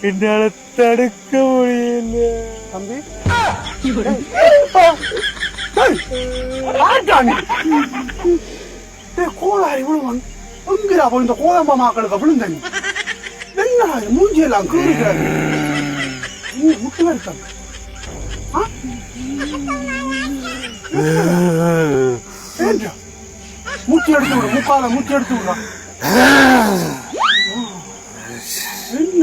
என்னால தடுக்க முடியல தம்பி. கோளாறு விழுவன் எங்கிரா போய் இந்த கோதம்பா மாக்களுக்கு விழுந்தனி என்ன மூஞ்சியெல்லாம் கீறுகிறாரு முட்டு இருக்காங்க. மூச்சு எடுத்து விடு, முக்கால மூச்சு எடுத்து விடுறா. என்ன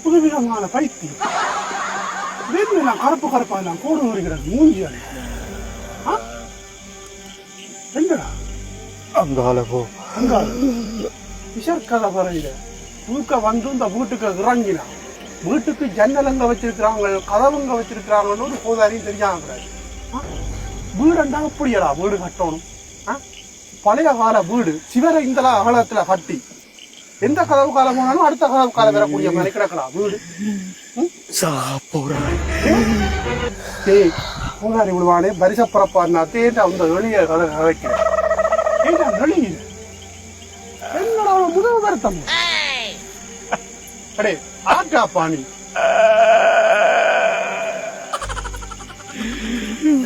புதுவிதமான பைத்தியம் என்ன கருப்பு கருப்பா எல்லாம் கோடு வருகிறது மூஞ்சியால். என்னடா அங்கால போ அங்கால விஷற்கதை பறையில தூக்க வந்து இந்த வீட்டுக்கு இறங்கினா வீட்டுக்கு ஜன்னலங்க வச்சிருக்கிறாங்க கதவுங்க வச்சிருக்கிறாங்கன்னு ஒரு போதாரியும் தெரியாம வீடுண்டா அப்படியடா வீடு கட்டணும். பழைய கால வீடு சிவரை இந்த அகலத்துல கட்டி எந்த கதவு காலம் போனாலும் அடுத்த கதவு காலம் வரக்கூடிய மாதிரி கிடக்கலாம் வீடு. பூங்காரி விடுவானே பரிசப்பரப்பான்னா தேண்டா அந்த எளிய கதை வைக்கிறேன். என்னடா முதல் வருத்தம் அடே ஆட்டா பாணி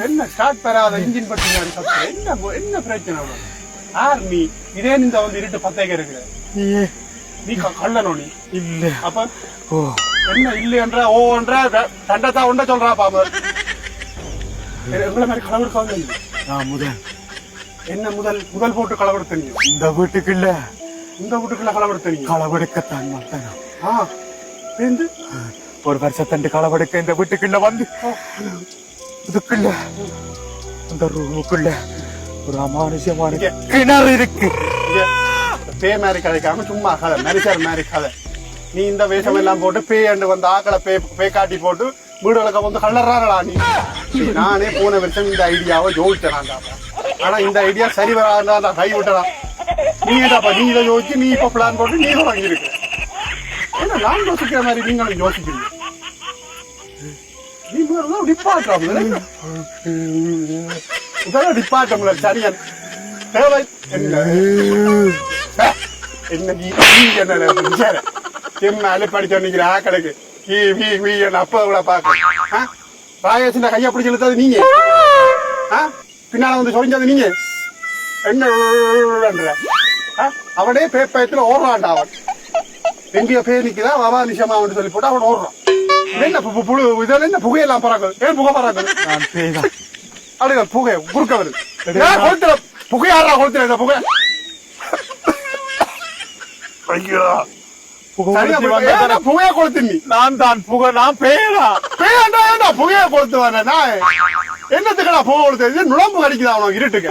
என்ன ஸ்டார்ட் பெறாத இன்ஜின் பற்றி என்ன என்ன பிரச்சனை யார் நீ இதே இந்த வந்து இருட்டு பத்தேக்க இருக்கிற நீ கள்ளனோ நீ இல்ல அப்ப என்ன இல்லையன்ற ஓன்ற தண்டத்தா உண்ட சொல்றா பாபு எங்களை மாதிரி களவெடுக்க நான் முதல் என்ன முதல் முதல் போட்டு களவெடுத்த நீ இந்த வீட்டுக்குள்ள களவெடுத்த நீ களவெடுக்கத்தான் மாட்டேன். ஒரு வருஷத்தண்டு களவெடுக்க இந்த வீட்டுக்குள்ள வந்து இதுக்குள்ள இந்த ரூமுக்குள்ள ஒரு அமானுஷமான கிணறு இருக்கு. பே மாதிரி கதைக்காம சும்மா கதை மனுஷர் மாதிரி கதை. நீ இந்த வேஷம் எல்லாம் போட்டு பேண்டு வந்து ஆக்களை பே காட்டி போட்டு வீடு வளர்க்க வந்து கள்ளறாரடா நீ. நானே போன வருஷம் இந்த ஐடியாவை யோசிச்சேன். ஆனா இந்த ஐடியா சரி வராதா கை விட்டலாம். நீ ஏதாப்பா நீ இதை யோசிச்சு நீ இப்ப பிளான் போட்டு நீ வாங்கியிருக்கு. ஏன்னா நான் யோசிக்கிற மாதிரி நீங்களும் யோசிக்கிறீங்க. நீ டிப்பாட்டம் இதெல்லாம் டிப்பாட்டம்ல சரியான தேவை என்ன என்ன படிச்ச நிக்கிற ஆக்கடைக்கு அப்ப கூட பாக்க ராயேஷன் கைய பிடிச்சு இழுத்தது நீங்க பின்னால வந்து சொரிஞ்சது நீங்க என்ன அவனே பேப்பயத்துல ஓடுறான்டா. அவன் எங்கேயோ பேர் நிக்குதா அவா நிஷமா சொல்லி போட்டு அவன் ஓடுறான். என்ன இதெல்லாம் என்ன புகையெல்லாம் பறாங்க ஏன் புகை பறாங்க அப்படிங்க புகை குறுக்க வருது கொளுத்துல புகையாடுறா கொளுத்துல இந்த புகை புகையா கொளுத்து நீ நான் தான் புகை நான் பேரா புகையா கொளுத்து வரேன். என்னத்துக்கடா புகை கொளுத்து நுழம்பு கடிக்குதா அவனுக்கு இருட்டுக்கு